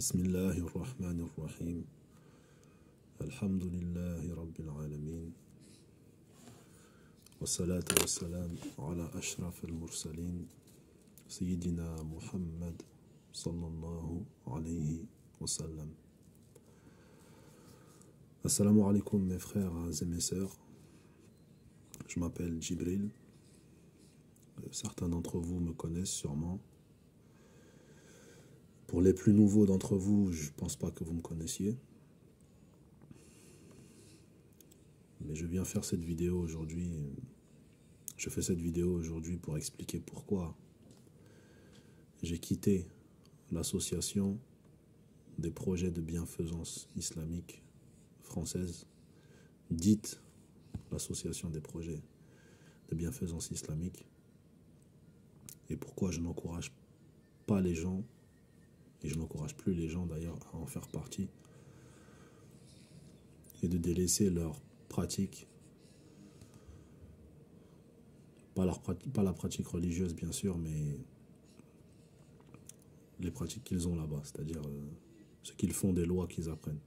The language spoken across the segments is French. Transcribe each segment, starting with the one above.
بسم الله الرحمن الرحيم الحمد لله رب العالمين والصلاة والسلام على أشرف المرسلين سيدنا محمد صلى الله عليه وسلم. Assalamu alaikum mes frères et mes sœurs. Je m'appelle Djibril. Certains d'entre vous me connaissent sûrement. Pour les plus nouveaux d'entre vous, je ne pense pas que vous me connaissiez. Mais je viens faire cette vidéo aujourd'hui. Je fais cette vidéo aujourd'hui pour expliquer pourquoi j'ai quitté l'association des projets de bienfaisance islamique française, dite l'association des projets de bienfaisance islamique, et pourquoi je n'encourage pas les gens, et je n'encourage plus les gens d'ailleurs à en faire partie, et de délaisser leur pratique, pas la pratique religieuse bien sûr, mais les pratiques qu'ils ont là-bas, c'est-à-dire ce qu'ils font des lois qu'ils apprennent.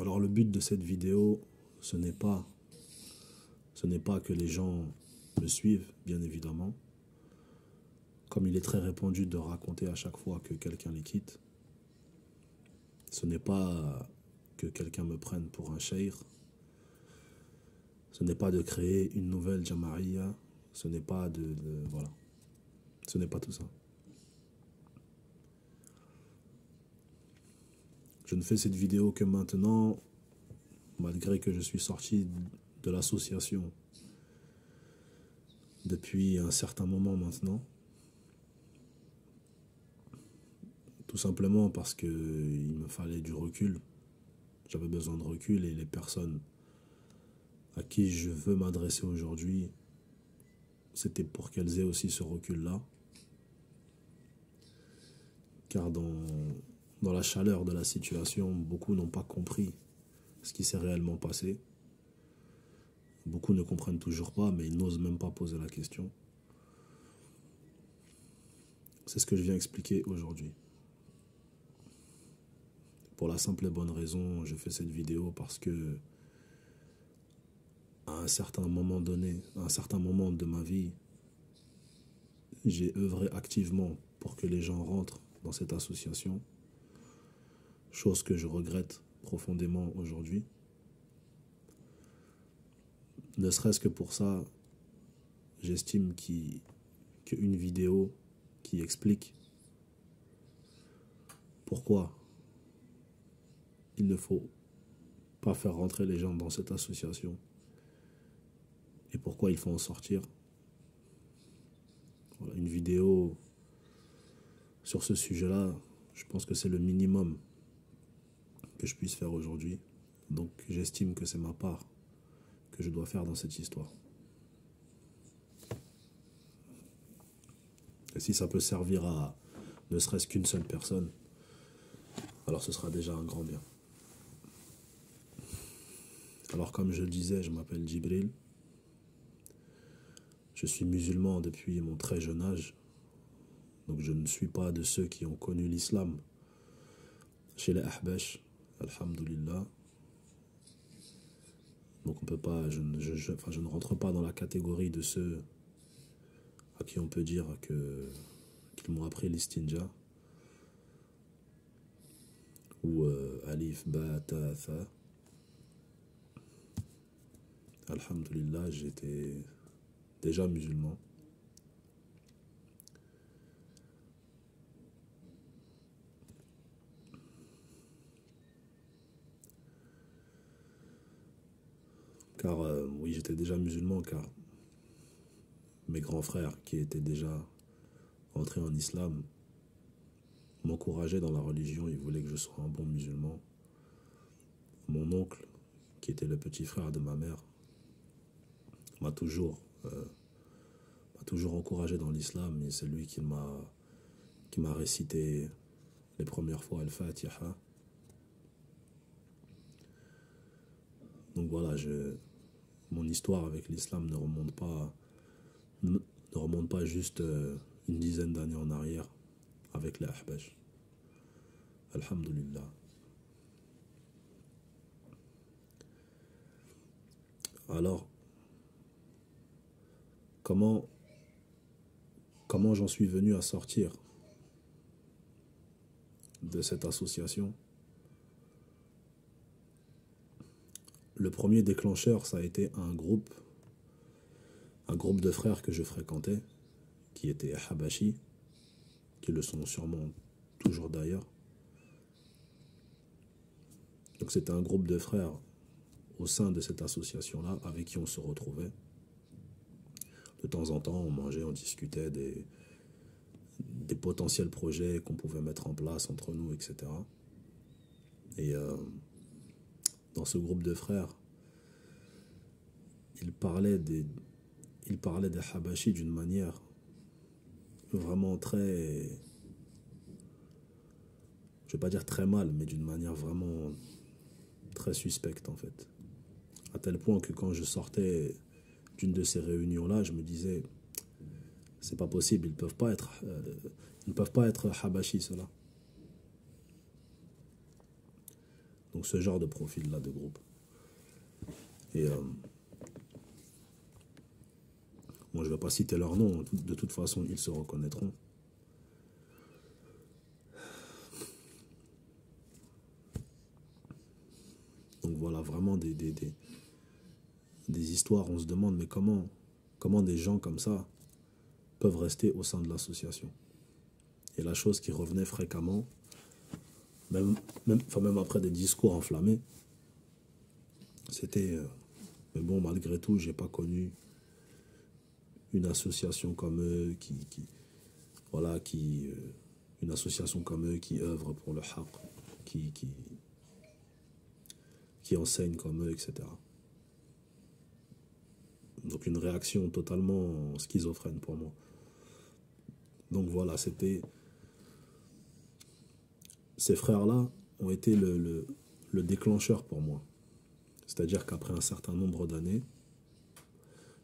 Alors le but de cette vidéo, ce n'est pas que les gens me suivent, bien évidemment, comme il est très répandu de raconter à chaque fois que quelqu'un les quitte. Ce n'est pas que quelqu'un me prenne pour un cheikh, ce n'est pas de créer une nouvelle Jama'iyya, ce n'est pas voilà, ce n'est pas tout ça. Je ne fais cette vidéo que maintenant, malgré que je suis sorti de l'association depuis un certain moment maintenant. Tout simplement parce qu'il me fallait du recul. J'avais besoin de recul et les personnes à qui je veux m'adresser aujourd'hui, c'était pour qu'elles aient aussi ce recul-là. Car dans la chaleur de la situation, beaucoup n'ont pas compris ce qui s'est réellement passé. Beaucoup ne comprennent toujours pas, mais ils n'osent même pas poser la question. C'est ce que je viens expliquer aujourd'hui. Pour la simple et bonne raison, je fais cette vidéo parce que à un certain moment donné, à un certain moment de ma vie, j'ai œuvré activement pour que les gens rentrent dans cette association, chose que je regrette profondément aujourd'hui. Ne serait-ce que pour ça, j'estime qu'une vidéo qui explique pourquoi il ne faut pas faire rentrer les gens dans cette association et pourquoi il faut en sortir. Voilà, une vidéo sur ce sujet-là, je pense que c'est le minimum que je puisse faire aujourd'hui. Donc j'estime que c'est ma part que je dois faire dans cette histoire. Et si ça peut servir à ne serait-ce qu'une seule personne, alors ce sera déjà un grand bien. Alors comme je le disais, je m'appelle Djibril. Je suis musulman depuis mon très jeune âge. Donc je ne suis pas de ceux qui ont connu l'islam chez les Ahbash, alhamdoulilah. Donc on peut pas, je ne rentre pas dans la catégorie de ceux à qui on peut dire qu'ils m'ont appris l'istinja, ou alif, ba, ta, tha. Alhamdulillah, j'étais déjà musulman. Car, oui, j'étais déjà musulman, car mes grands frères, qui étaient déjà entrés en islam, m'encourageaient dans la religion, ils voulaient que je sois un bon musulman. Mon oncle, qui était le petit frère de ma mère, m'a toujours encouragé dans l'islam, et c'est lui qui m'a récité les premières fois Al-Fatiha. Donc voilà, mon histoire avec l'islam ne ne remonte pas juste une dizaine d'années en arrière avec les Ahbash. Alhamdulillah. Alors, comment j'en suis venu à sortir de cette association? Le premier déclencheur, ça a été un groupe de frères que je fréquentais, qui étaient Habashi, qui le sont sûrement toujours d'ailleurs. Donc c'était un groupe de frères au sein de cette association-là, avec qui on se retrouvait. De temps en temps, on mangeait, on discutait des potentiels projets qu'on pouvait mettre en place entre nous, etc. Et dans ce groupe de frères, ils parlaient des Habashi d'une manière vraiment très, je vais pas dire très mal, mais d'une manière vraiment très suspecte en fait. À tel point que quand je sortais d'une de ces réunions-là, je me disais, c'est pas possible, ils ne peuvent pas être Habashi, ceux-là. Donc ce genre de profil-là de groupe. Et moi, je ne vais pas citer leur nom, de toute façon, ils se reconnaîtront. Donc voilà, vraiment des histoires, on se demande, mais comment des gens comme ça peuvent rester au sein de l'association? Et la chose qui revenait fréquemment, même après des discours enflammés, c'était, mais bon, malgré tout, j'ai pas connu une association comme eux une association comme eux qui œuvre pour le haqq, qui enseigne comme eux, etc. Donc une réaction totalement schizophrène pour moi. Donc voilà, ces frères-là ont été le déclencheur pour moi. C'est-à-dire qu'après un certain nombre d'années,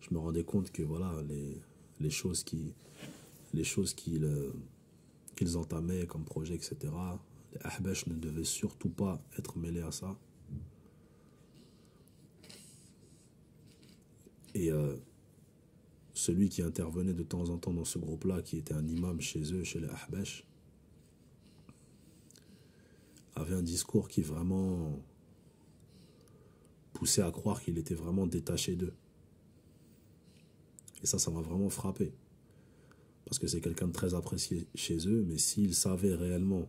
je me rendais compte que voilà, les choses qu'ils entamaient comme projet, etc., les Ahbash ne devaient surtout pas être mêlés à ça. Et celui qui intervenait de temps en temps dans ce groupe-là, qui était un imam chez eux, chez les Ahbash, avait un discours qui vraiment poussait à croire qu'il était vraiment détaché d'eux. Et ça m'a vraiment frappé. Parce que c'est quelqu'un de très apprécié chez eux, mais s'ils savaient réellement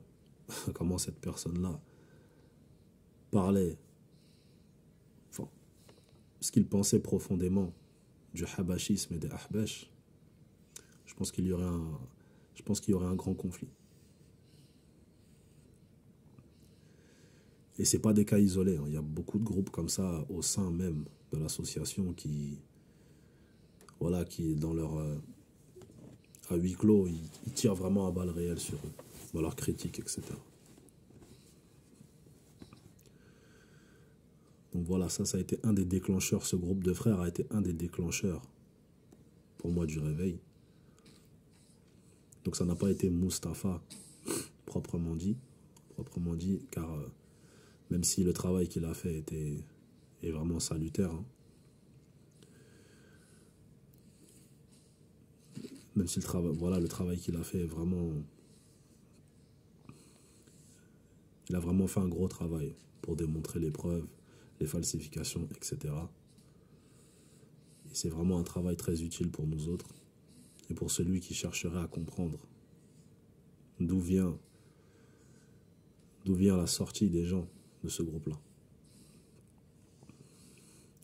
comment cette personne-là parlait, enfin, ce qu'il pensait profondément du habashisme et des ahbash, je pense qu'il y aurait un grand conflit. Et c'est pas des cas isolés, hein. Il y a beaucoup de groupes comme ça au sein même de l'association qui dans leur à huis clos, ils tirent vraiment à balles réelles sur eux, dans leurs critiques, etc. Donc voilà, ça a été un des déclencheurs, ce groupe de frères a été un des déclencheurs pour moi du réveil. Donc ça n'a pas été Mustapha proprement dit, car même si le travail qu'il a fait est vraiment salutaire, hein, même si le travail qu'il a fait est vraiment, il a vraiment fait un gros travail pour démontrer les preuves, les falsifications, etc. Et c'est vraiment un travail très utile pour nous autres et pour celui qui chercherait à comprendre d'où vient la sortie des gens de ce groupe-là.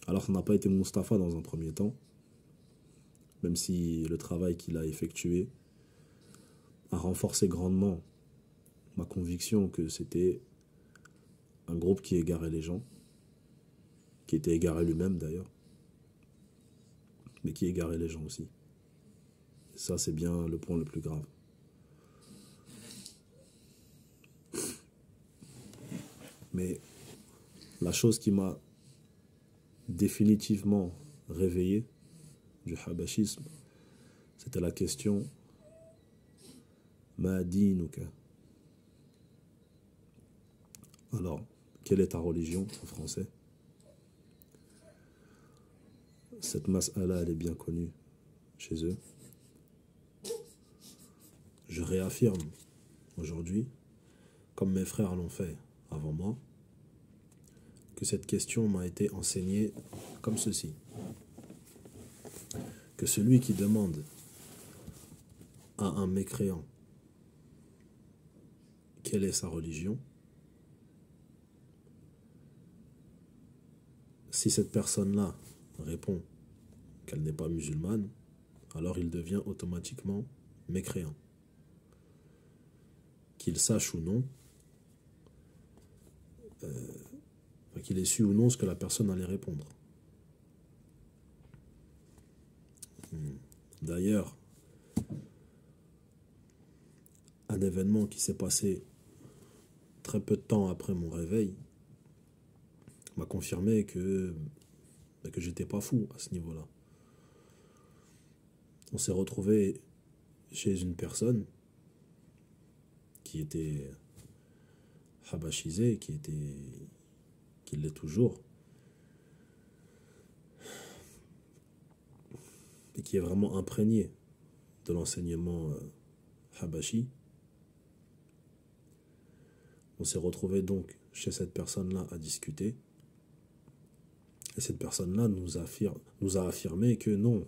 Alors ça n'a pas été Mustapha dans un premier temps, même si le travail qu'il a effectué a renforcé grandement ma conviction que c'était un groupe qui égarait les gens, qui était égaré lui-même d'ailleurs, mais qui égarait les gens aussi. Et ça, c'est bien le point le plus grave. Mais la chose qui m'a définitivement réveillé du habashisme, C'était la question Ma dinuka. Alors, quelle est ta religion en français? Cette mas'ala, elle est bien connue chez eux. Je réaffirme aujourd'hui, comme mes frères l'ont fait avant moi, que cette question m'a été enseignée comme ceci. Que celui qui demande à un mécréant quelle est sa religion, si cette personne-là répond qu'elle n'est pas musulmane, alors il devient automatiquement mécréant. Qu'il sache ou non, qu'il ait su ou non ce que la personne allait répondre. D'ailleurs, un événement qui s'est passé très peu de temps après mon réveil m'a confirmé que j'étais pas fou à ce niveau-là. On s'est retrouvé chez une personne qui était habachisée, qui l'est toujours, et qui est vraiment imprégné de l'enseignement habashi. On s'est retrouvé donc chez cette personne-là à discuter. Et cette personne-là nous a affirmé que non,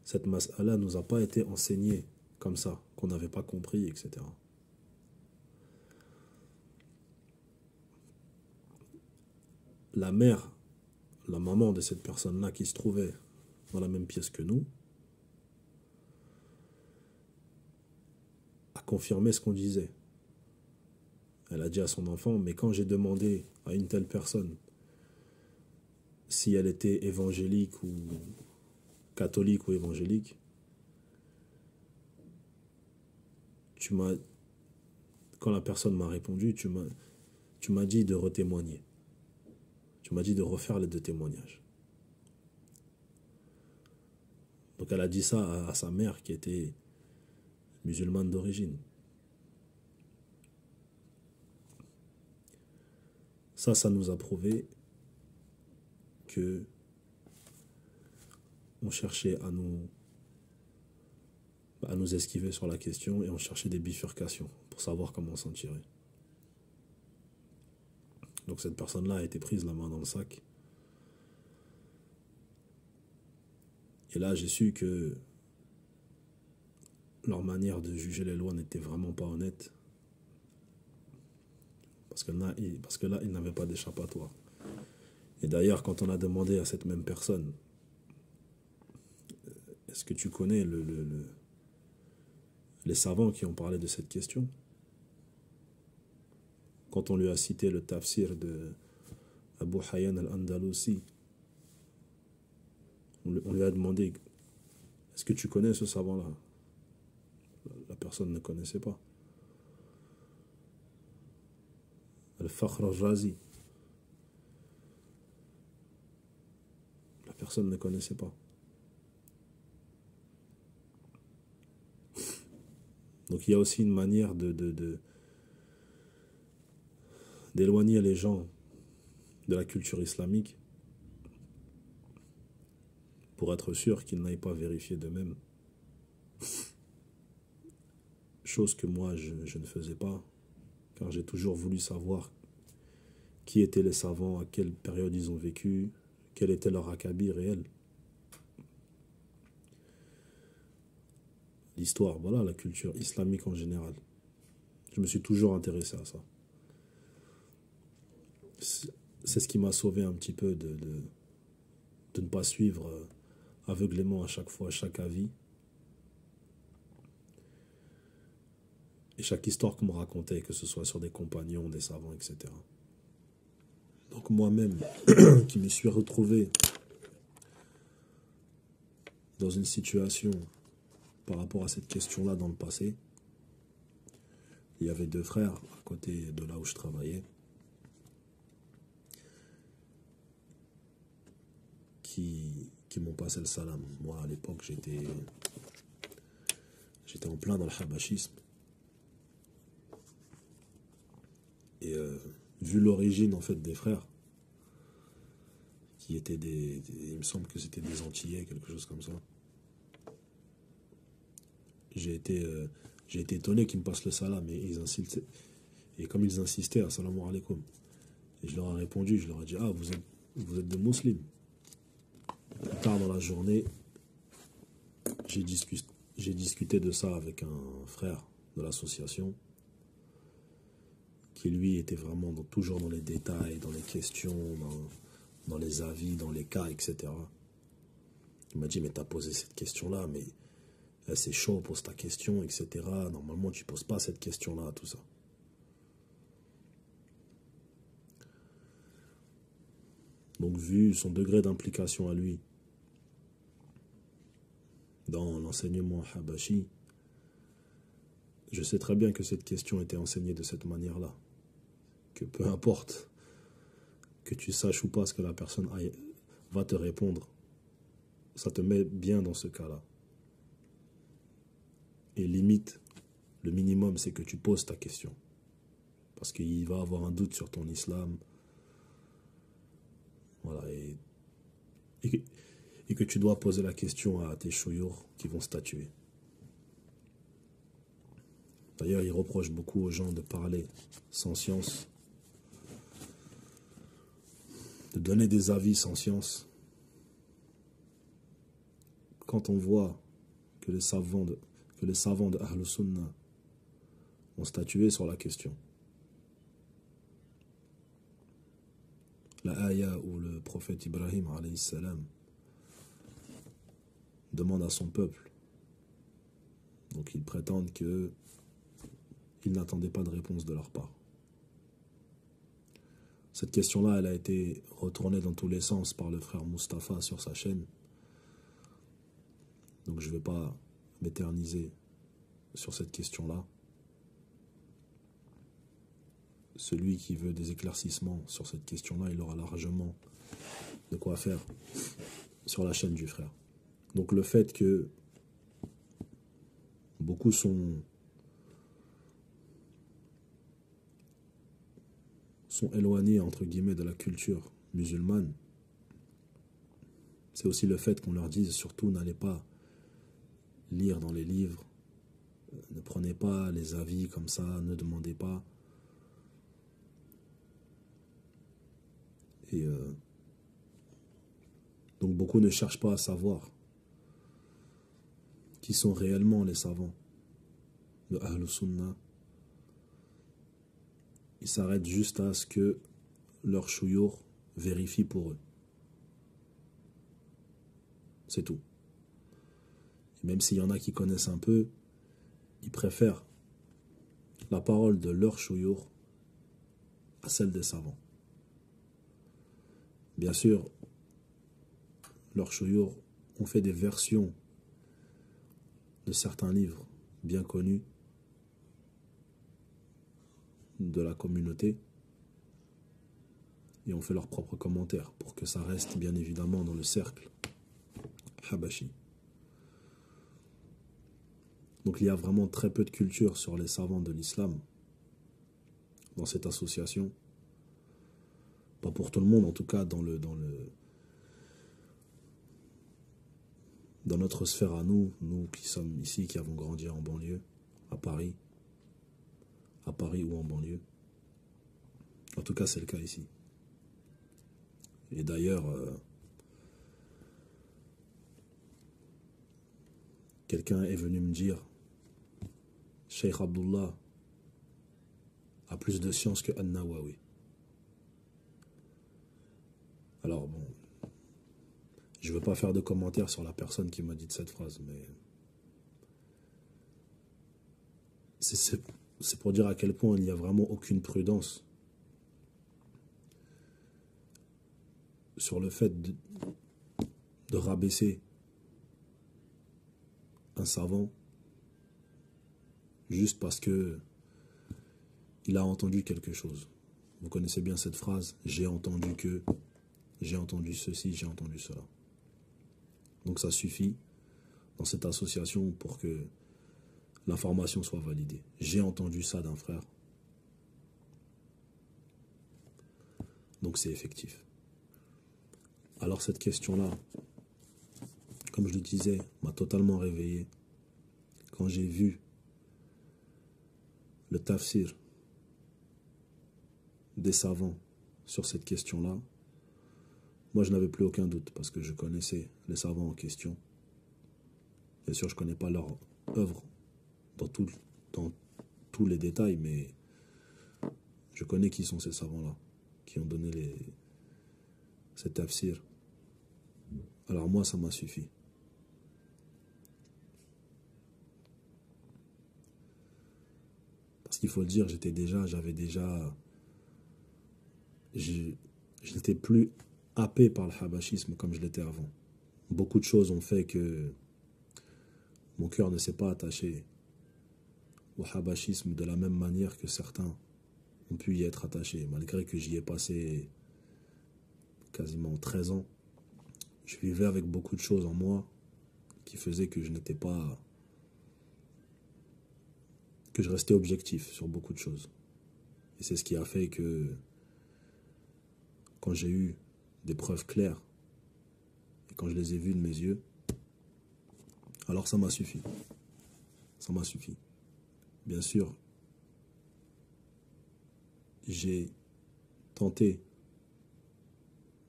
cette mas'ala nous a pas été enseignée comme ça, qu'on n'avait pas compris, etc. La mère, la maman de cette personne-là qui se trouvait dans la même pièce que nous, a confirmé ce qu'on disait. Elle a dit à son enfant, mais quand j'ai demandé à une telle personne si elle était évangélique ou catholique ou évangélique, quand la personne m'a répondu, tu m'as dit de retémoigner. Tu m'as dit de refaire les deux témoignages. Donc elle a dit ça à sa mère qui était musulmane d'origine. Ça nous a prouvé que on cherchait à nous esquiver sur la question et on cherchait des bifurcations pour savoir comment s'en tirer. Donc cette personne-là a été prise la main dans le sac. Et là, j'ai su que leur manière de juger les lois n'était vraiment pas honnête. Parce que là, ils n'avaient pas d'échappatoire. Et d'ailleurs, quand on a demandé à cette même personne, est-ce que tu connais les savants qui ont parlé de cette question? Quand on lui a cité le tafsir de Abu Hayyan al-Andalusi, on lui a demandé, est-ce que tu connais ce savant-là? La personne ne connaissait pas. Al-Fakhr al-Razi. La personne ne connaissait pas. Donc il y a aussi une manière d'éloigner les gens de la culture islamique pour être sûr qu'ils n'aillent pas vérifier d'eux-mêmes. Chose que moi je ne faisais pas, car j'ai toujours voulu savoir qui étaient les savants, à quelle période ils ont vécu, quel était leur acabit réel. L'histoire, voilà, la culture islamique en général. Je me suis toujours intéressé à ça. C'est ce qui m'a sauvé un petit peu de ne pas suivre aveuglément à chaque fois, chaque avis. Et chaque histoire qu'on me racontait, que ce soit sur des compagnons, des savants, etc. Donc moi-même, qui me suis retrouvé dans une situation par rapport à cette question-là dans le passé, il y avait 2 frères à côté de là où je travaillais qui m'ont passé le salam. Moi, à l'époque, j'étais J'étais en plein dans le habachisme. Et vu l'origine en fait des frères, qui étaient il me semble que c'était des Antillais, quelque chose comme ça. J'ai été étonné qu'ils me passent le salam, et ils insistaient. Et comme ils insistaient, assalamu alaikum. Et je leur ai répondu, je leur ai dit, ah, vous êtes des musulmans. Plus tard dans la journée, j'ai discuté de ça avec un frère de l'association, qui lui était vraiment toujours dans les détails, dans les questions, dans les avis, dans les cas, etc. Il m'a dit, mais t'as posé cette question-là, mais c'est chaud, pose ta question, etc. Normalement, tu poses pas cette question-là, tout ça. Donc, vu son degré d'implication à lui dans l'enseignement habashi, je sais très bien que cette question était enseignée de cette manière-là. Que peu importe que tu saches ou pas ce que la personne va te répondre, ça te met bien dans ce cas-là. Et limite, le minimum, c'est que tu poses ta question. Parce qu'il va avoir un doute sur ton islam. Voilà, et que tu dois poser la question à tes chouyours qui vont statuer. D'ailleurs, il reproche beaucoup aux gens de parler sans science, de donner des avis sans science. Quand on voit que les savants de Ahl Sunnah ont statué sur la question. La ayah où le prophète Ibrahim alayhi salam demande à son peuple. Donc ils prétendent qu'ils n'attendaient pas de réponse de leur part. Cette question-là, elle a été retournée dans tous les sens par le frère Mustapha sur sa chaîne. Donc je ne vais pas m'éterniser sur cette question-là. Celui qui veut des éclaircissements sur cette question-là, il aura largement de quoi faire sur la chaîne du frère. Donc le fait que beaucoup sont éloignés, entre guillemets, de la culture musulmane, c'est aussi le fait qu'on leur dise, surtout, n'allez pas lire dans les livres, ne prenez pas les avis comme ça, ne demandez pas. Et donc beaucoup ne cherchent pas à savoir qui sont réellement les savants de Ahl Sunnah. Ils s'arrêtent juste à ce que leur chouyour vérifie pour eux. C'est tout. Et même s'il y en a qui connaissent un peu, ils préfèrent la parole de leur chouyour à celle des savants. Bien sûr, leurs chouyours ont fait des versions de certains livres bien connus de la communauté et ont fait leurs propres commentaires pour que ça reste bien évidemment dans le cercle habashi. Donc il y a vraiment très peu de culture sur les savants de l'islam dans cette association. Pas pour tout le monde, en tout cas dans notre sphère à nous qui sommes ici, qui avons grandi en banlieue, à Paris ou en banlieue. En tout cas, c'est le cas ici. Et d'ailleurs, quelqu'un est venu me dire, Cheikh Abdullah a plus de science que An-Nawawi. Alors bon, je ne veux pas faire de commentaires sur la personne qui m'a dit cette phrase, mais c'est pour dire à quel point il n'y a vraiment aucune prudence sur le fait de rabaisser un savant juste parce que il a entendu quelque chose. Vous connaissez bien cette phrase, j'ai entendu que, j'ai entendu ceci, j'ai entendu cela. Donc ça suffit dans cette association pour que l'information soit validée. J'ai entendu ça d'un frère. Donc c'est effectif. Alors cette question-là, comme je le disais, m'a totalement réveillé quand j'ai vu le tafsir des savants sur cette question-là. Moi, je n'avais plus aucun doute parce que je connaissais les savants en question. Bien sûr, je ne connais pas leur œuvre dans tous les détails, mais je connais qui sont ces savants-là qui ont donné ces tafsirs. Alors moi, ça m'a suffi. Parce qu'il faut le dire, je n'étais plus happé par le habachisme comme je l'étais avant. Beaucoup de choses ont fait que mon cœur ne s'est pas attaché au habachisme de la même manière que certains ont pu y être attachés. Malgré que j'y ai passé quasiment 13 ans, je vivais avec beaucoup de choses en moi qui faisaient que que je restais objectif sur beaucoup de choses. Et c'est ce qui a fait que quand j'ai eu des preuves claires et quand je les ai vues de mes yeux, alors ça m'a suffi. Ça m'a suffi. Bien sûr, j'ai tenté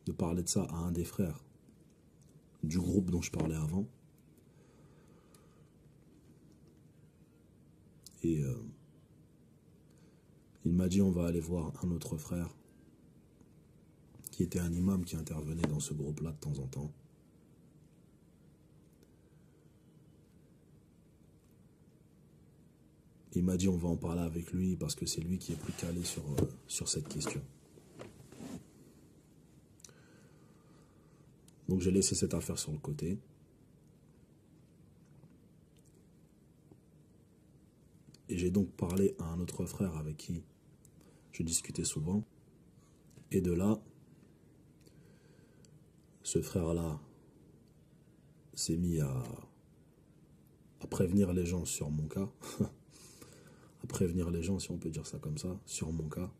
de parler de ça à un des frères du groupe dont je parlais avant. Et il m'a dit on va aller voir un autre frère qui était un imam qui intervenait dans ce groupe-là de temps en temps. Il m'a dit on va en parler avec lui parce que c'est lui qui est plus calé sur cette question. Donc j'ai laissé cette affaire sur le côté. Et j'ai donc parlé à un autre frère avec qui je discutais souvent. Et de là, ce frère-là s'est mis à prévenir les gens sur mon cas. À prévenir les gens, si on peut dire ça comme ça, sur mon cas.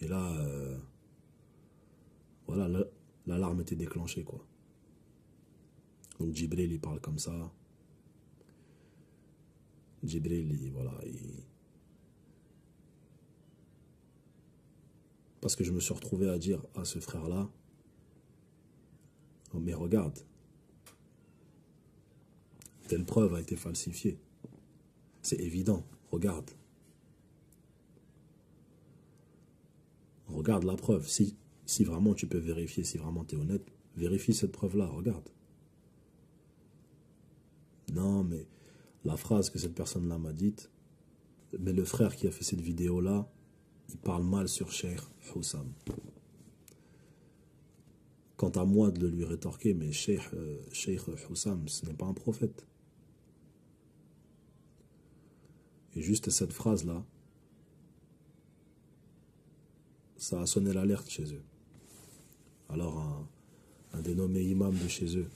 Et là, voilà, l'alarme était déclenchée, quoi. Donc Djibril, il parle comme ça. Djibril, voilà. Parce que je me suis retrouvé à dire à ce frère-là, oh, mais regarde, telle preuve a été falsifiée. C'est évident, regarde. Regarde la preuve. Si vraiment tu peux vérifier, si vraiment tu es honnête, vérifie cette preuve-là, regarde. Non, mais la phrase que cette personne-là m'a dite, mais le frère qui a fait cette vidéo-là, il parle mal sur Cheikh Houssam. Quant à moi de le lui rétorquer, mais Cheikh Houssam, ce n'est pas un prophète. Et juste cette phrase-là, ça a sonné l'alerte chez eux. Alors un dénommé imam de chez eux,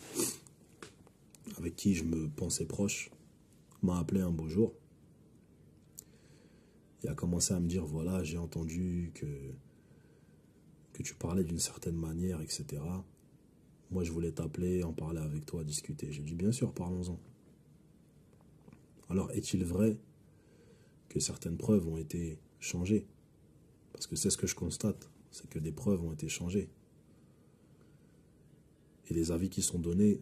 avec qui je me pensais proche, m'a appelé un beau jour. Il a commencé à me dire, voilà, j'ai entendu que tu parlais d'une certaine manière, etc. Moi, je voulais t'appeler, en parler avec toi, discuter. J'ai dit, bien sûr, parlons-en. Alors, est-il vrai que certaines preuves ont été changées? Parce que c'est ce que je constate, c'est que des preuves ont été changées. Et les avis qui sont donnés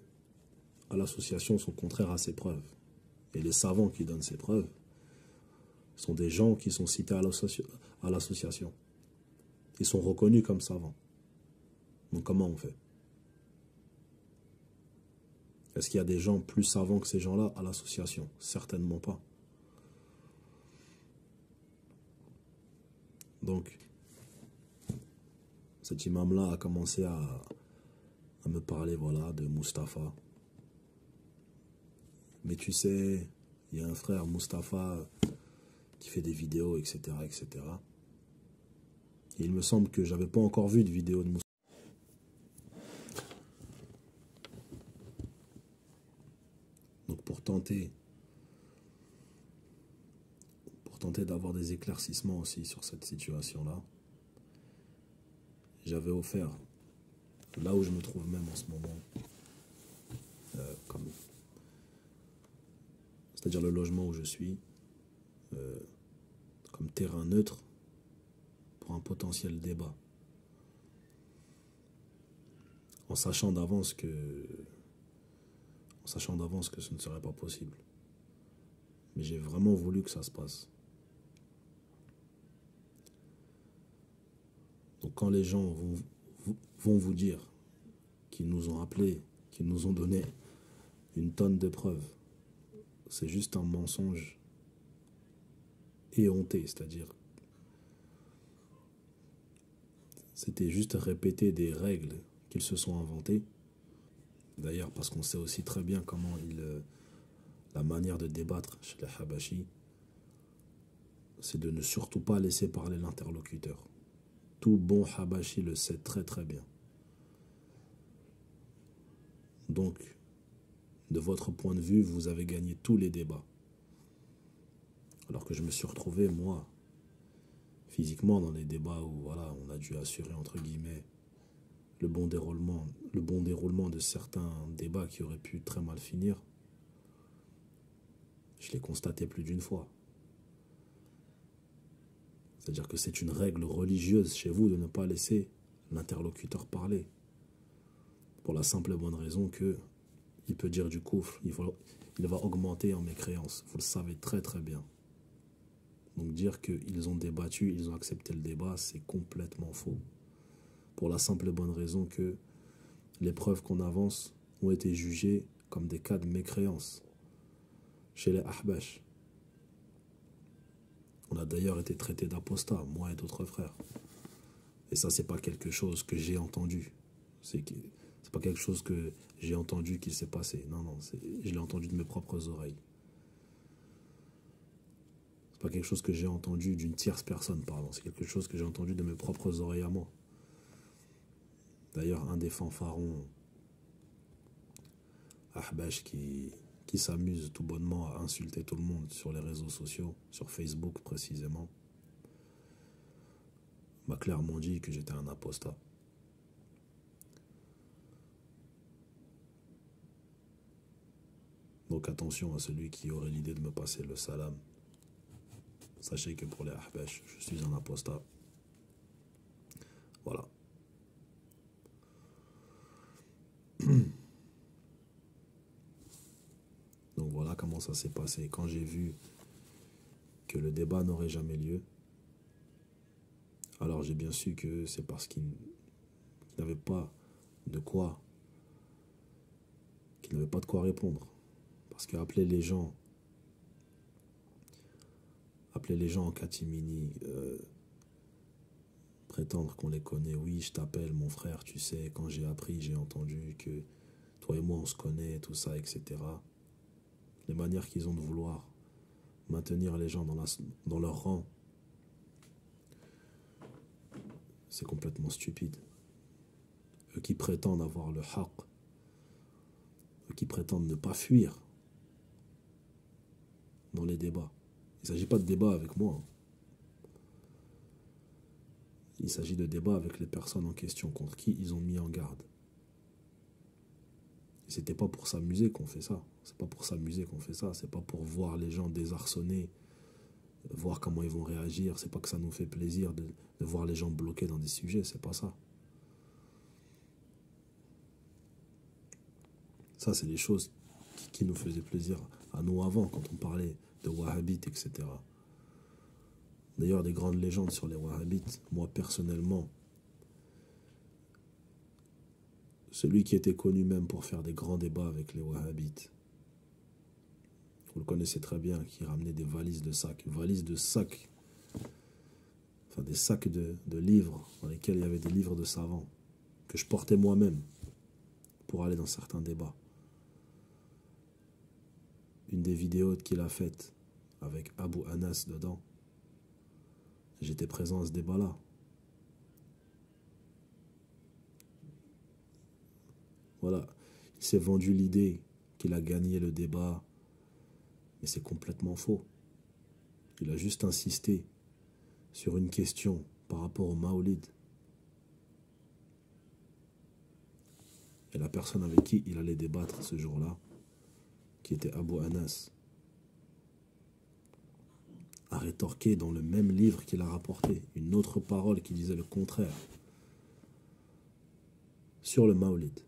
à l'association sont contraires à ces preuves. Et les savants qui donnent ces preuves sont des gens qui sont cités à l'association. Ils sont reconnus comme savants. Donc comment on fait? Est-ce qu'il y a des gens plus savants que ces gens-là à l'association? Certainement pas. Donc, cet imam-là a commencé à me parler, voilà, de Mustapha. Mais tu sais, il y a un frère, Mustapha, qui fait des vidéos, etc., etc. Et il me semble que j'avais pas encore vu de vidéo de Mustapha. Donc pour tenter tenté d'avoir des éclaircissements aussi sur cette situation-là. J'avais offert, là où je me trouve même en ce moment, c'est-à-dire le logement où je suis, comme terrain neutre pour un potentiel débat. En sachant d'avance que ce ne serait pas possible. Mais j'ai vraiment voulu que ça se passe. Donc quand les gens vont vous dire qu'ils nous ont appelés, qu'ils nous ont donné une tonne de preuves, c'est juste un mensonge éhonté, c'est-à-dire c'était juste répéter des règles qu'ils se sont inventées. D'ailleurs, parce qu'on sait aussi très bien comment la manière de débattre chez les Habashis, c'est de ne surtout pas laisser parler l'interlocuteur. Tout bon Habashi le sait très très bien. Donc, de votre point de vue, vous avez gagné tous les débats. Alors que je me suis retrouvé, moi, physiquement dans les débats où voilà, on a dû assurer, entre guillemets, le bon déroulement de certains débats qui auraient pu très mal finir. Je l'ai constaté plus d'une fois. C'est-à-dire que c'est une règle religieuse chez vous de ne pas laisser l'interlocuteur parler. Pour la simple et bonne raison que il peut dire du kufr, il va augmenter en mécréance. Vous le savez très très bien. Donc dire qu'ils ont débattu, ils ont accepté le débat, c'est complètement faux. Pour la simple et bonne raison que les preuves qu'on avance ont été jugées comme des cas de mécréance chez les Ahbash. On a d'ailleurs été traités d'apostats, moi et d'autres frères. Et ça, c'est pas quelque chose que j'ai entendu. C'est pas quelque chose que j'ai entendu qu'il s'est passé. Non, je l'ai entendu de mes propres oreilles. C'est pas quelque chose que j'ai entendu d'une tierce personne, pardon. C'est quelque chose que j'ai entendu de mes propres oreilles à moi. D'ailleurs, un des fanfarons Ahbash qui s'amuse tout bonnement à insulter tout le monde sur les réseaux sociaux, sur Facebook précisément, m'a clairement dit que j'étais un apostat. Donc attention à celui qui aurait l'idée de me passer le salam. Sachez que pour les Ahbash, je suis un apostat. Voilà. Donc voilà comment ça s'est passé. Quand j'ai vu que le débat n'aurait jamais lieu, alors j'ai bien su que c'est parce qu'il n'avait pas de quoi répondre. Parce qu'appeler les gens en catimini, prétendre qu'on les connaît, oui, je t'appelle mon frère, tu sais, quand j'ai appris, j'ai entendu que toi et moi on se connaît, tout ça, etc. Les manières qu'ils ont de vouloir maintenir les gens dans leur rang, c'est complètement stupide. Eux qui prétendent avoir le haqq, eux qui prétendent ne pas fuir dans les débats. Il ne s'agit pas de débat avec moi. Il s'agit de débat avec les personnes en question contre qui ils ont mis en garde. C'était pas pour s'amuser qu'on fait ça. C'est pas pour s'amuser qu'on fait ça. C'est pas pour voir les gens désarçonnés, voir comment ils vont réagir. C'est pas que ça nous fait plaisir de voir les gens bloqués dans des sujets. C'est pas ça. Ça, c'est des choses qui nous faisaient plaisir à nous avant, quand on parlait de wahhabites, etc. D'ailleurs, des grandes légendes sur les wahhabites, moi personnellement, celui qui était connu même pour faire des grands débats avec les wahhabites, vous le connaissez très bien, qui ramenait des valises de sacs, enfin des sacs de livres dans lesquels il y avait des livres de savants que je portais moi-même pour aller dans certains débats. Une des vidéos qu'il a faites avec Abu Anas dedans, j'étais présent à ce débat-là. Voilà, il s'est vendu l'idée qu'il a gagné le débat, mais c'est complètement faux. Il a juste insisté sur une question par rapport au Maolid. Et la personne avec qui il allait débattre ce jour-là, qui était Abu Anas, a rétorqué dans le même livre qu'il a rapporté une autre parole qui disait le contraire sur le Maolid.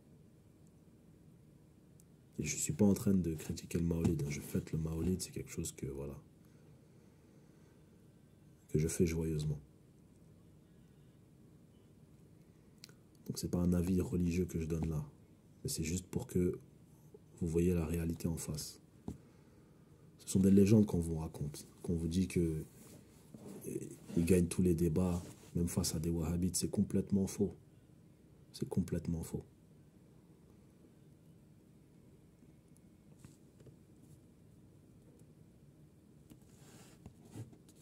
Et je ne suis pas en train de critiquer le Maolid. Je fête le Maolid, c'est quelque chose que, voilà, que je fais joyeusement. Donc c'est pas un avis religieux que je donne là, mais c'est juste pour que vous voyez la réalité en face. Ce sont des légendes qu'on vous raconte, qu'on vous dit que ils gagnent tous les débats, même face à des wahhabites. C'est complètement faux. C'est complètement faux.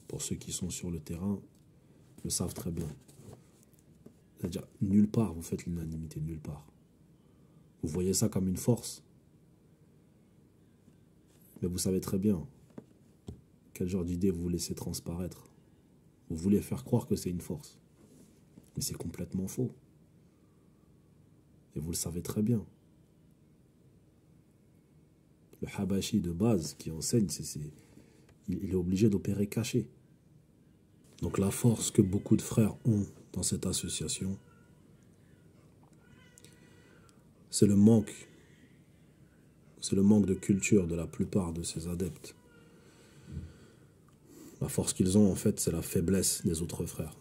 Pour ceux qui sont sur le terrain, le savent très bien. C'est-à-dire, nulle part vous faites l'unanimité, nulle part. Vous voyez ça comme une force, mais vous savez très bien quel genre d'idée vous laissez transparaître. Vous voulez faire croire que c'est une force, mais c'est complètement faux. Et vous le savez très bien. Le Habashi de base qui enseigne, il est obligé d'opérer caché. Donc la force que beaucoup de frères ont dans cette association, c'est le manque de culture de la plupart de ces adeptes. La force qu'ils ont, en fait, c'est la faiblesse des autres frères.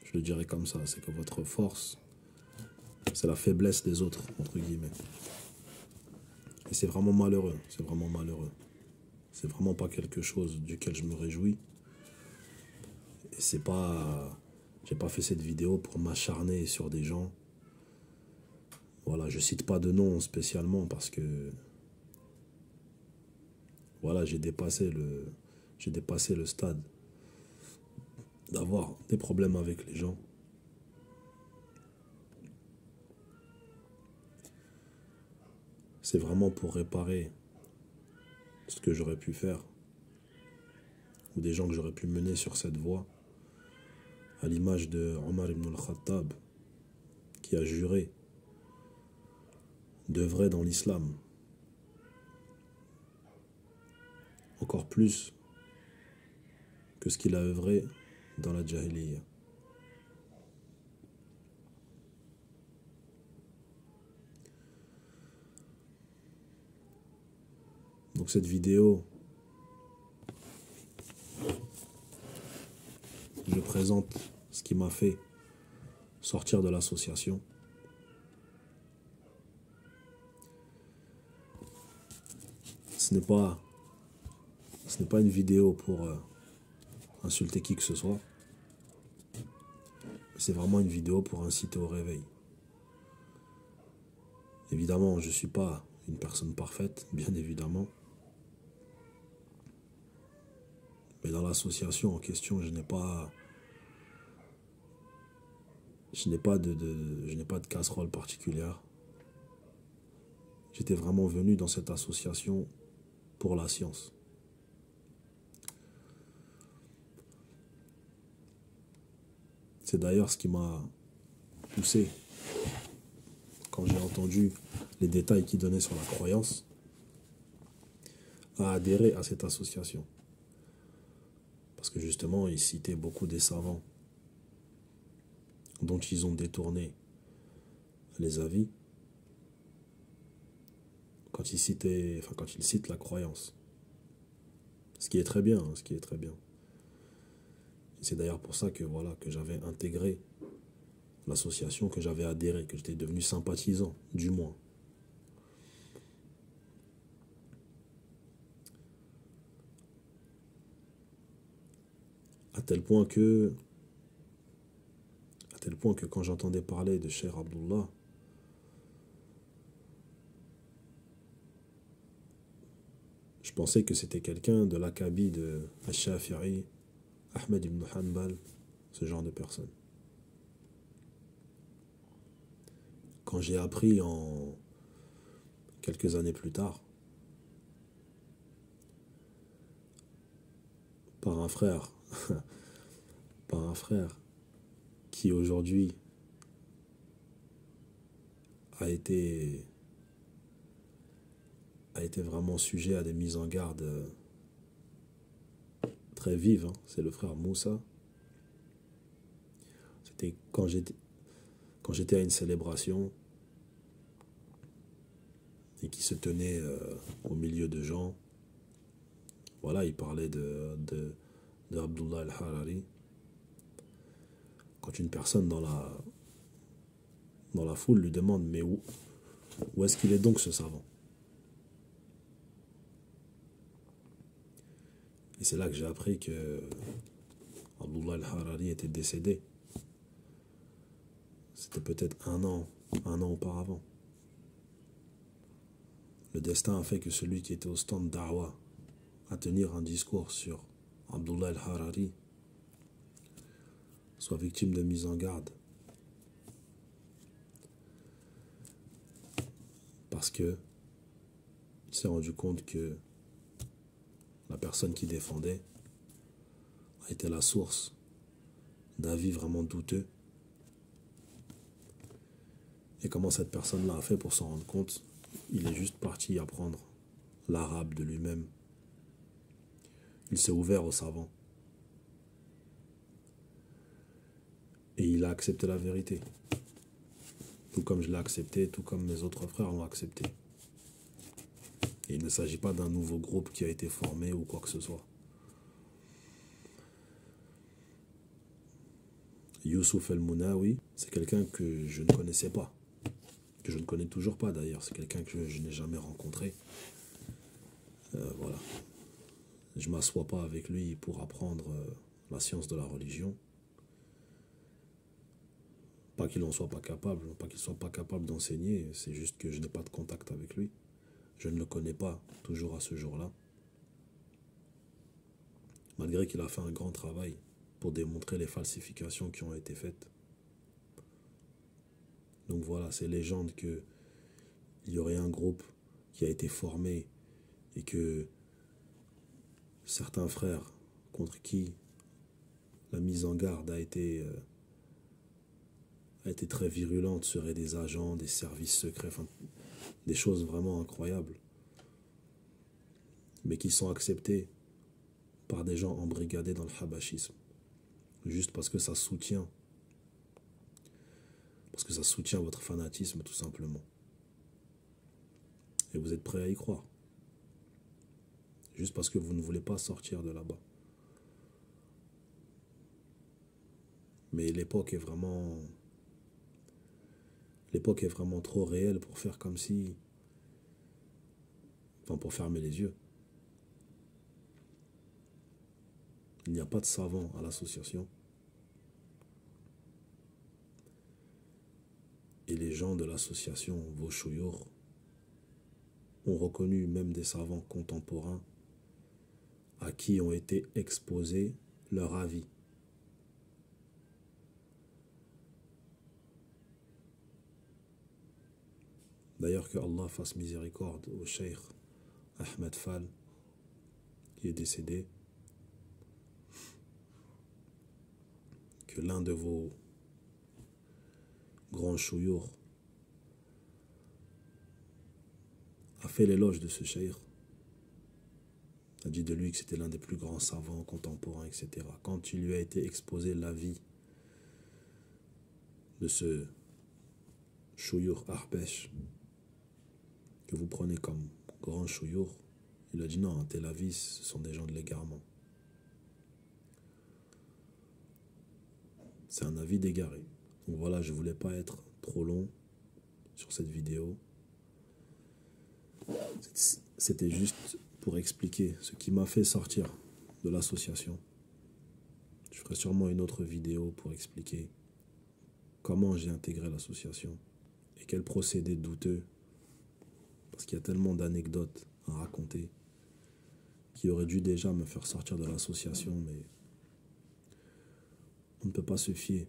Je le dirais comme ça, c'est que votre force, c'est la faiblesse des autres, entre guillemets. Et c'est vraiment malheureux, c'est vraiment malheureux. C'est vraiment pas quelque chose duquel je me réjouis. Et c'est pas... J'ai pas fait cette vidéo pour m'acharner sur des gens. Voilà, je cite pas de nom spécialement parce que... Voilà, j'ai dépassé le stade d'avoir des problèmes avec les gens. C'est vraiment pour réparer ce que j'aurais pu faire ou des gens que j'aurais pu mener sur cette voie, à l'image de Omar ibn al-Khattab qui a juré d'œuvrer dans l'islam encore plus que ce qu'il a œuvré dans la Jahiliya. Donc cette vidéo, je présente ce qui m'a fait sortir de l'association. Ce n'est pas une vidéo pour insulter qui que ce soit. C'est vraiment une vidéo pour inciter au réveil. Évidemment, je ne suis pas une personne parfaite, bien évidemment. Mais dans l'association en question, je n'ai pas de casserole particulière. J'étais vraiment venu dans cette association pour la science. C'est d'ailleurs ce qui m'a poussé, quand j'ai entendu les détails qu'il donnait sur la croyance, à adhérer à cette association. Parce que justement, il citait beaucoup des savants dont ils ont détourné les avis quand ils citent la croyance. Ce qui est très bien, hein, ce qui est très bien. C'est d'ailleurs pour ça que, voilà, que j'avais intégré l'association, que j'avais adhéré, que j'étais devenu sympathisant, du moins. À tel point que quand j'entendais parler de Cheikh Abdullah, je pensais que c'était quelqu'un de l'acabit de Al-Shafi'i, Ahmed ibn Hanbal, ce genre de personne. Quand j'ai appris quelques années plus tard par un frère, par un frère qui aujourd'hui a été, a été vraiment sujet à des mises en garde très vives, hein. C'est le frère Moussa. C'était quand j'étais à une célébration et qui se tenait au milieu de gens. Voilà, il parlait de Abdullah al-Harari. Quand une personne dans la foule lui demande mais où est-ce qu'il est donc ce savant? Et c'est là que j'ai appris que Abdullah al-Harari était décédé. C'était peut-être un an auparavant. Le destin a fait que celui qui était au stand d'Arwa à tenir un discours sur Abdullah al-Harari soit victime de mise en garde. Parce que il s'est rendu compte que la personne qui défendait a été la source d'avis vraiment douteux. Et comment cette personne-là a fait pour s'en rendre compte? Il est juste parti apprendre l'arabe de lui-même. Il s'est ouvert aux savants. Et il a accepté la vérité. Tout comme je l'ai accepté, tout comme mes autres frères l'ont accepté. Et il ne s'agit pas d'un nouveau groupe qui a été formé ou quoi que ce soit. Youssouf El-Mounaoui, c'est quelqu'un que je ne connaissais pas. Que je ne connais toujours pas d'ailleurs. C'est quelqu'un que je n'ai jamais rencontré. Voilà. Je ne m'assois pas avec lui pour apprendre la science de la religion. Pas qu'il n'en soit pas capable, pas qu'il ne soit pas capable d'enseigner, c'est juste que je n'ai pas de contact avec lui. Je ne le connais pas, toujours à ce jour-là. Malgré qu'il a fait un grand travail pour démontrer les falsifications qui ont été faites. Donc voilà, c'est légende qu'il y aurait un groupe qui a été formé et que certains frères contre qui la mise en garde a été très virulente seraient des agents, des services secrets, enfin, des choses vraiment incroyables, mais qui sont acceptés par des gens embrigadés dans le habachisme, juste parce que ça soutient votre fanatisme tout simplement. Et vous êtes prêts à y croire, juste parce que vous ne voulez pas sortir de là-bas. Mais l'époque est vraiment trop réelle pour faire comme si... Enfin, pour fermer les yeux. Il n'y a pas de savants à l'association. Et les gens de l'association Voshouyur ont reconnu même des savants contemporains à qui ont été exposés leurs avis. D'ailleurs, que Allah fasse miséricorde au cheikh Ahmed Fall, qui est décédé, que l'un de vos grands chouyours a fait l'éloge de ce cheikh, a dit de lui que c'était l'un des plus grands savants contemporains, etc. Quand il lui a été exposé l'avis de ce chouyour Ahbesh, que vous prenez comme grand chouyour, il a dit non, tel avis, ce sont des gens de l'égarement. C'est un avis d'égaré. Donc voilà, je ne voulais pas être trop long sur cette vidéo. C'était juste pour expliquer ce qui m'a fait sortir de l'association. Je ferai sûrement une autre vidéo pour expliquer comment j'ai intégré l'association et quel procédé douteux, parce qu'il y a tellement d'anecdotes à raconter qui auraient dû déjà me faire sortir de l'association, mais on ne peut pas se fier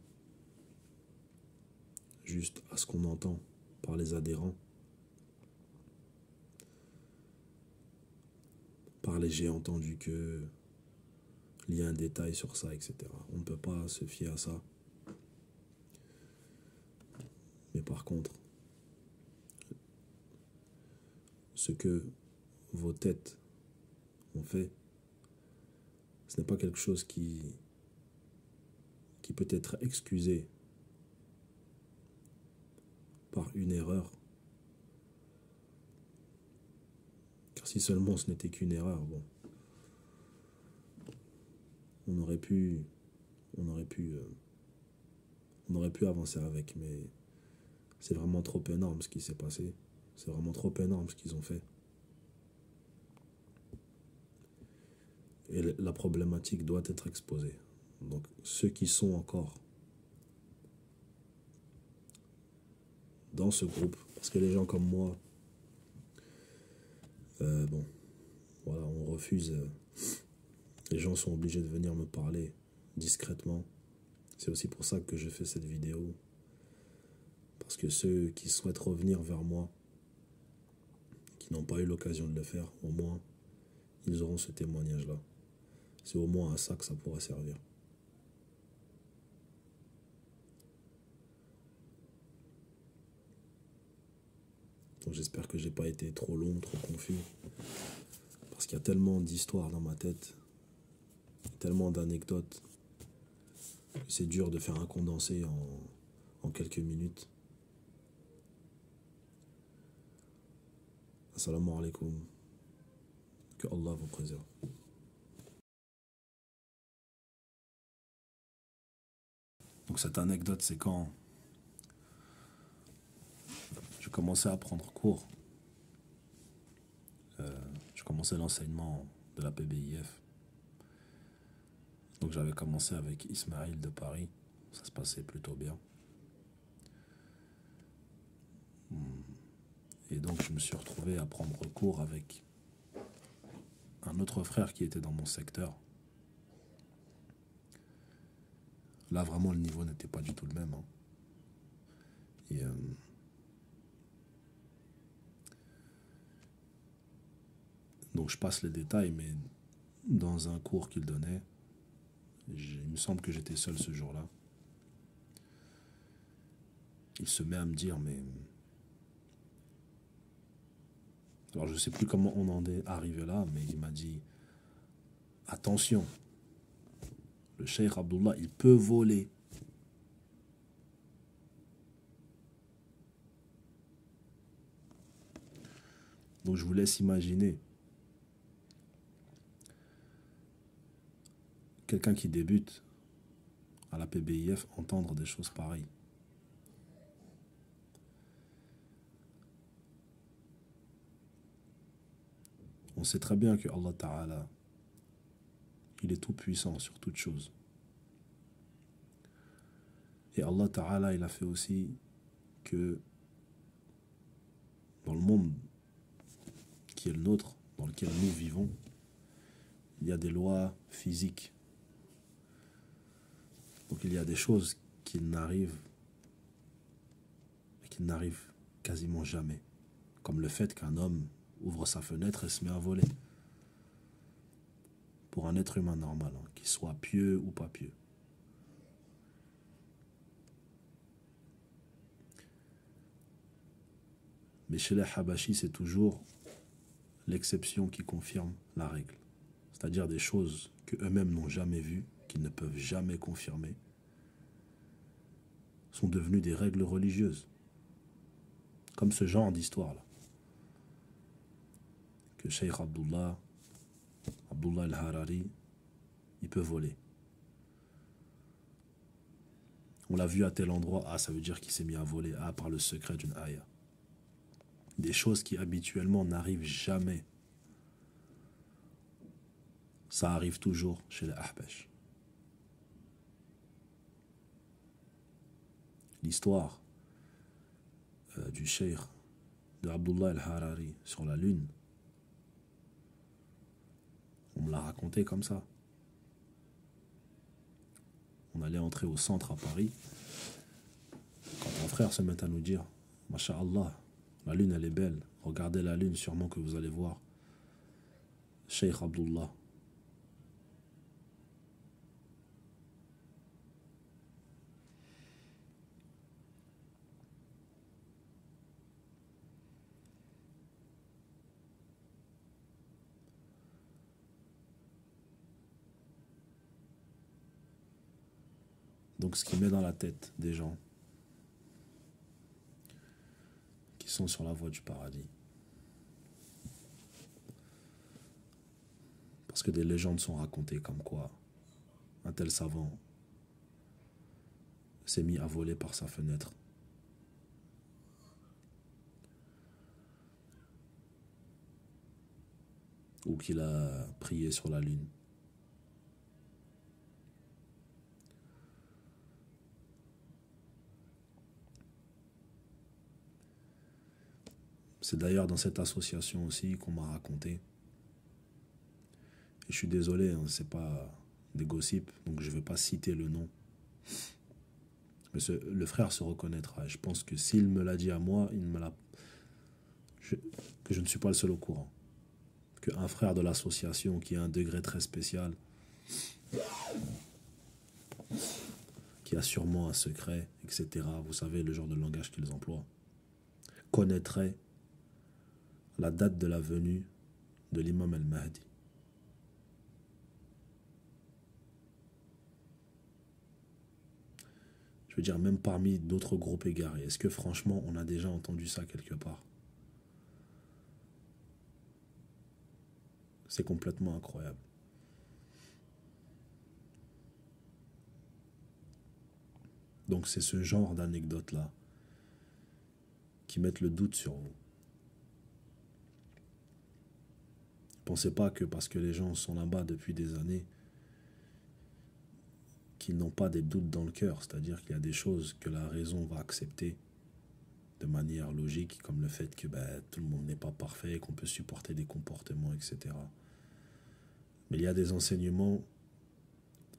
juste à ce qu'on entend par les adhérents, par les j'ai entendu que il y a un détail sur ça, etc. On ne peut pas se fier à ça. Mais par contre, ce que vos têtes ont fait, ce n'est pas quelque chose qui peut être excusé par une erreur. Car si seulement ce n'était qu'une erreur, bon, on aurait pu avancer avec, mais c'est vraiment trop énorme ce qui s'est passé. C'est vraiment trop énorme ce qu'ils ont fait. Et la problématique doit être exposée. Donc ceux qui sont encore dans ce groupe, parce que les gens comme moi, bon, voilà, on refuse. Les gens sont obligés de venir me parler discrètement. C'est aussi pour ça que je fais cette vidéo. Parce que ceux qui souhaitent revenir vers moi, qui n'ont pas eu l'occasion de le faire, au moins, ils auront ce témoignage-là. C'est au moins à ça que ça pourrait servir. Donc j'espère que j'ai pas été trop long, trop confus. Parce qu'il y a tellement d'histoires dans ma tête, tellement d'anecdotes, que c'est dur de faire un condensé en quelques minutes. Assalamu alaikum. Que Allah vous préserve. Donc cette anecdote, c'est quand je commençais à prendre cours. Je commençais l'enseignement de la PBIF. Donc j'avais commencé avec Ismaël de Paris. Ça se passait plutôt bien. Et donc je me suis retrouvé à prendre cours avec un autre frère qui était dans mon secteur. Là, vraiment, le niveau n'était pas du tout le même. Hein. Et donc je passe les détails, mais dans un cours qu'il donnait, il me semble que j'étais seul ce jour-là. Il se met à me dire, mais... Alors je ne sais plus comment on en est arrivé là, mais il m'a dit, attention, le Cheikh Abdullah, il peut voler. Donc je vous laisse imaginer quelqu'un qui débute à la PBIF entendre des choses pareilles. On sait très bien que Allah Ta'ala, il est tout puissant sur toute chose. Et Allah Ta'ala, il a fait aussi que dans le monde qui est le nôtre, dans lequel nous vivons, il y a des lois physiques. Donc il y a des choses qui n'arrivent quasiment jamais. Comme le fait qu'un homme ouvre sa fenêtre et se met à voler. Pour un être humain normal, hein, qu'il soit pieux ou pas pieux. Mais chez les Habashis, c'est toujours l'exception qui confirme la règle. C'est-à-dire des choses qu'eux-mêmes n'ont jamais vues, qu'ils ne peuvent jamais confirmer, sont devenues des règles religieuses. Comme ce genre d'histoire-là. Que Cheikh Abdullah al-Harari, il peut voler. On l'a vu à tel endroit, ah, ça veut dire qu'il s'est mis à voler, ah, par le secret d'une ayah. Des choses qui habituellement n'arrivent jamais. Ça arrive toujours chez les Ahbash. L'histoire du cheikh de Abdullah al-Harari sur la lune, on me l'a raconté comme ça. On allait entrer au centre à Paris, quand mon frère se met à nous dire, Masha'Allah, la lune elle est belle, regardez la lune, sûrement que vous allez voir Cheikh Abdullah. Donc ce qui met dans la tête des gens qui sont sur la voie du paradis. Parce que des légendes sont racontées comme quoi un tel savant s'est mis à voler par sa fenêtre. Ou qu'il a prié sur la lune. C'est d'ailleurs dans cette association aussi qu'on m'a raconté. Et je suis désolé, hein, c'est pas des gossips, donc je ne vais pas citer le nom. Mais le frère se reconnaîtra. Je pense que s'il me l'a dit à moi, il me l'a... que je ne suis pas le seul au courant. Qu'un frère de l'association qui a un degré très spécial, qui a sûrement un secret, etc., vous savez le genre de langage qu'ils emploient, connaîtrait la date de la venue de l'imam al-Mahdi. Je veux dire, même parmi d'autres groupes égarés, est-ce que franchement on a déjà entendu ça quelque part? C'est complètement incroyable. Donc c'est ce genre d'anecdotes-là qui mettent le doute sur vous. Pensez pas que parce que les gens sont là-bas depuis des années, qu'ils n'ont pas des doutes dans le cœur. C'est-à-dire qu'il y a des choses que la raison va accepter de manière logique, comme le fait que tout le monde n'est pas parfait, qu'on peut supporter des comportements, etc. Mais il y a des enseignements,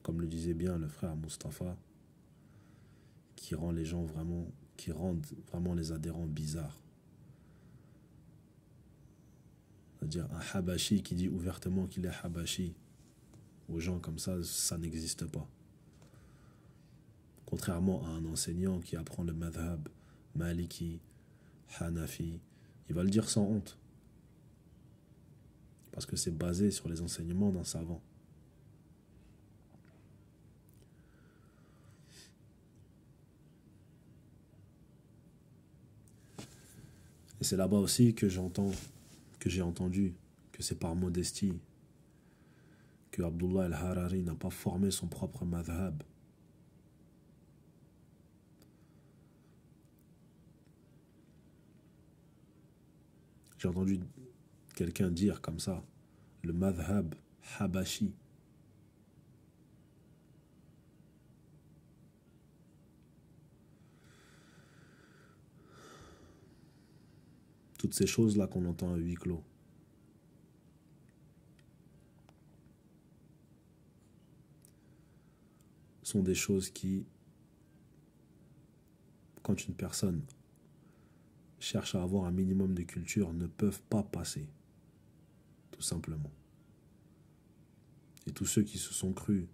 comme le disait bien le frère Mustapha, qui rendent vraiment les adhérents bizarres. C'est-à-dire un Habashi qui dit ouvertement qu'il est Habashi, aux gens comme ça n'existe pas. Contrairement à un enseignant qui apprend le madhab, Maliki, Hanafi, il va le dire sans honte. Parce que c'est basé sur les enseignements d'un savant. Et c'est là-bas aussi que j'ai entendu que c'est par modestie que Abdullah al-Harari n'a pas formé son propre madhab. J'ai entendu quelqu'un dire comme ça, le madhab habashi. Toutes ces choses-là qu'on entend à huis clos. Sont des choses qui, quand une personne cherche à avoir un minimum de culture, ne peuvent pas passer. Tout simplement. Et tous ceux qui se sont crus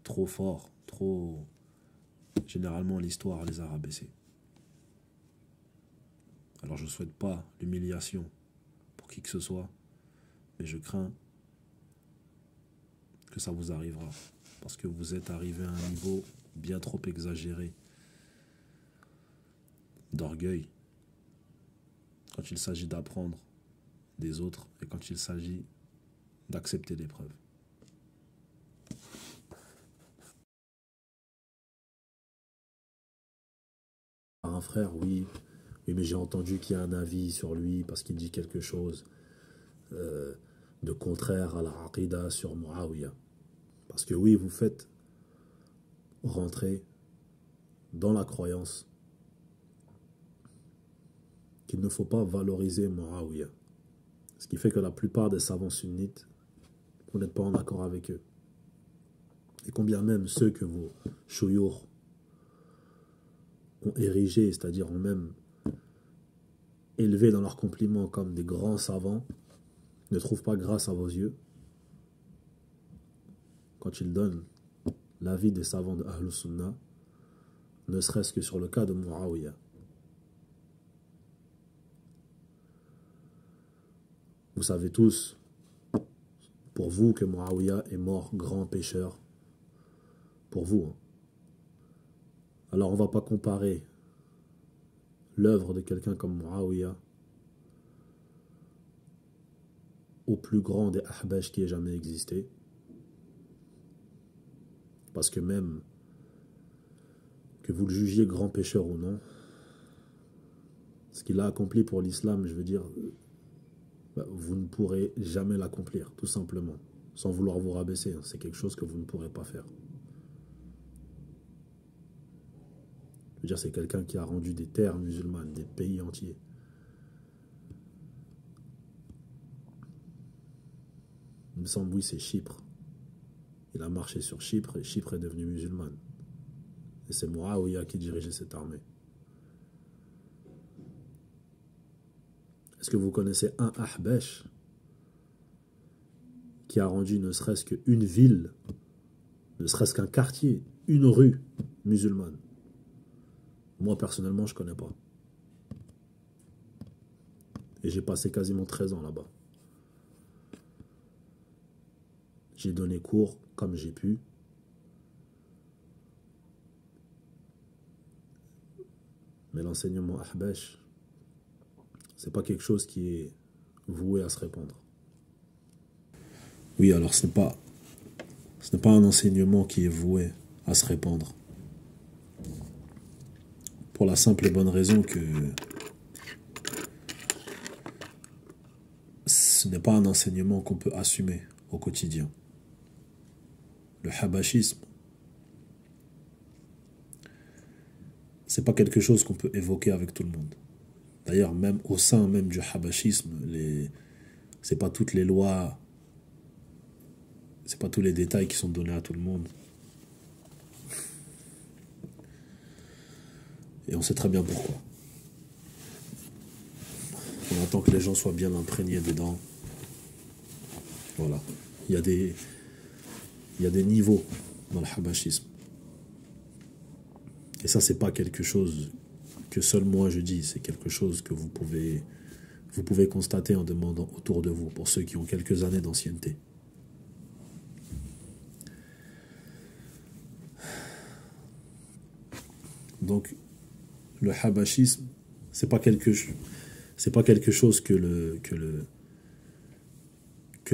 trop forts, trop... Généralement, l'histoire les a rabaissés. Alors je ne souhaite pas l'humiliation pour qui que ce soit, mais je crains que ça vous arrivera. Parce que vous êtes arrivé à un niveau bien trop exagéré d'orgueil quand il s'agit d'apprendre des autres et quand il s'agit d'accepter l'épreuve. Un frère, oui, mais j'ai entendu qu'il y a un avis sur lui parce qu'il dit quelque chose de contraire à la aqida sur Muawiyah. Parce que oui, vous faites rentrer dans la croyance qu'il ne faut pas valoriser Muawiyah. Ce qui fait que la plupart des savants sunnites, vous n'êtes pas en accord avec eux. Et combien même ceux que vos chouyours ont érigés, c'est-à-dire ont même élevé dans leurs compliments comme des grands savants, ne trouvent pas grâce à vos yeux quand ils donnent l'avis des savants de Ahlus Sunnah, ne serait-ce que sur le cas de Muawiyah. Vous savez tous, pour vous, que Muawiyah est mort grand pécheur pour vous. Hein. Alors on ne va pas comparer l'œuvre de quelqu'un comme Muawiyah au plus grand des Ahbash qui ait jamais existé. Parce que même que vous le jugiez grand pécheur ou non, ce qu'il a accompli pour l'islam, je veux dire, vous ne pourrez jamais l'accomplir, tout simplement. Sans vouloir vous rabaisser, hein. C'est quelque chose que vous ne pourrez pas faire. Je veux dire, c'est quelqu'un qui a rendu des terres musulmanes, des pays entiers. Il me semble, oui, c'est Chypre. Il a marché sur Chypre et Chypre est devenue musulmane. Et c'est Muawiyah qui dirigeait cette armée. Est-ce que vous connaissez un Ahbash qui a rendu ne serait-ce qu'une ville, ne serait-ce qu'un quartier, une rue musulmane? Moi, personnellement, je ne connais pas. Et j'ai passé quasiment 13 ans là-bas. J'ai donné cours comme j'ai pu. Mais l'enseignement Ahbash, c'est pas quelque chose qui est voué à se répandre. Oui, alors ce n'est pas un enseignement qui est voué à se répandre. Pour la simple et bonne raison que ce n'est pas un enseignement qu'on peut assumer au quotidien. Le habashisme, c'est pas quelque chose qu'on peut évoquer avec tout le monde. D'ailleurs, même au sein même du habashisme, c'est pas toutes les lois, c'est pas tous les détails qui sont donnés à tout le monde. Et on sait très bien pourquoi. On attend que les gens soient bien imprégnés dedans. Voilà. Il y a des niveaux dans le habashisme. Et ça, c'est pas quelque chose que seul moi je dis, c'est quelque chose que vous pouvez constater en demandant autour de vous, pour ceux qui ont quelques années d'ancienneté. Donc, le habashisme, c'est pas quelque chose que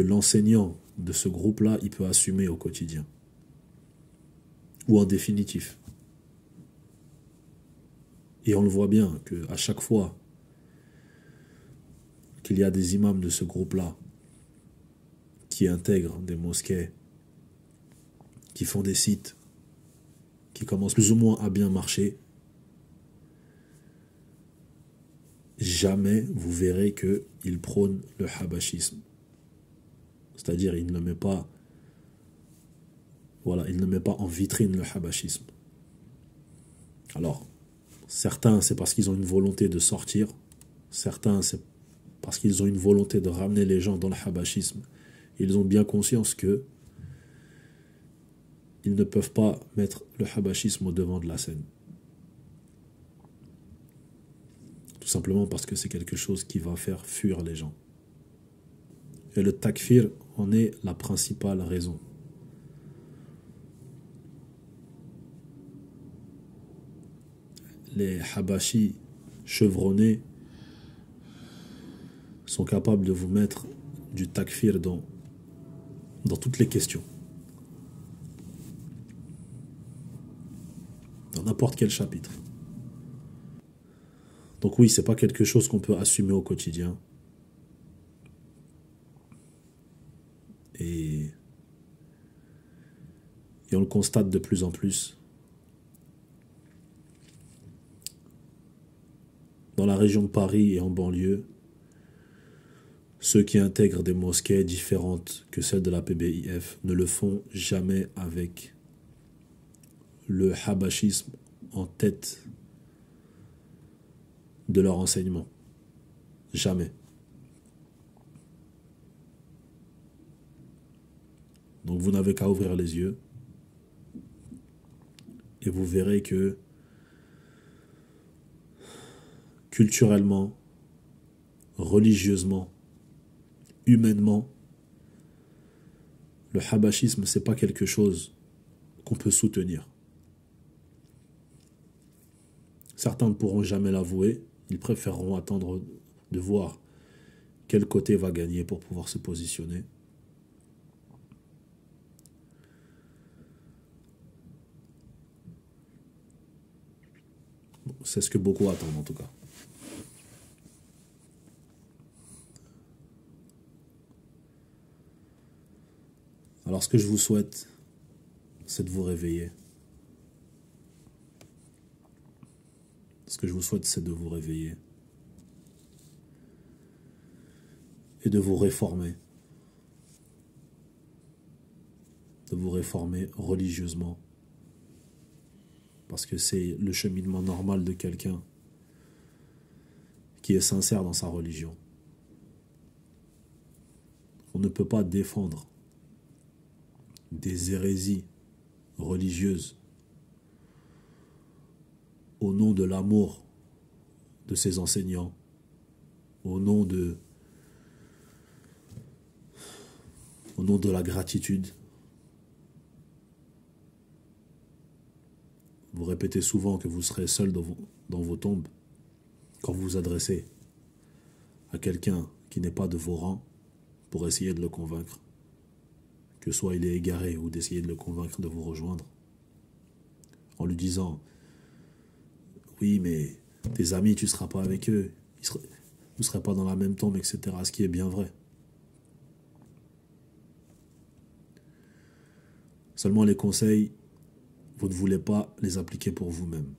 l'enseignant de ce groupe-là, il peut assumer au quotidien. Ou en définitif. Et on le voit bien qu'à chaque fois qu'il y a des imams de ce groupe-là qui intègrent des mosquées, qui font des sites, qui commencent plus ou moins à bien marcher, jamais vous verrez qu'ils prônent le habashisme. C'est-à-dire, il ne met pas en vitrine le habashisme. Alors, certains, c'est parce qu'ils ont une volonté de sortir. Certains, c'est parce qu'ils ont une volonté de ramener les gens dans le habashisme. Ils ont bien conscience que ils ne peuvent pas mettre le habashisme au devant de la scène. Tout simplement parce que c'est quelque chose qui va faire fuir les gens. Et le takfir en est la principale raison. Les habashis chevronnés sont capables de vous mettre du takfir dans toutes les questions. Dans n'importe quel chapitre. Donc oui, c'est pas quelque chose qu'on peut assumer au quotidien. Et on le constate de plus en plus. Dans la région de Paris et en banlieue, ceux qui intègrent des mosquées différentes que celles de la PBIF ne le font jamais avec le habashisme en tête de leur enseignement. Jamais. Donc vous n'avez qu'à ouvrir les yeux et vous verrez que culturellement, religieusement, humainement, le habashisme, c'est pas quelque chose qu'on peut soutenir. Certains ne pourront jamais l'avouer, ils préféreront attendre de voir quel côté va gagner pour pouvoir se positionner. Bon, c'est ce que beaucoup attendent en tout cas. Alors ce que je vous souhaite, c'est de vous réveiller. Ce que je vous souhaite, c'est de vous réveiller. Et de vous réformer. De vous réformer religieusement. Parce que c'est le cheminement normal de quelqu'un qui est sincère dans sa religion. On ne peut pas défendre des hérésies religieuses au nom de l'amour de ses enseignants, au nom de la gratitude. Vous répétez souvent que vous serez seul dans vos tombes quand vous vous adressez à quelqu'un qui n'est pas de vos rangs pour essayer de le convaincre, que soit il est égaré ou d'essayer de le convaincre de vous rejoindre, en lui disant « Oui, mais tes amis, tu ne seras pas avec eux, vous ne serez pas dans la même tombe, etc. » Ce qui est bien vrai. Seulement les conseils, vous ne voulez pas les appliquer pour vous-même.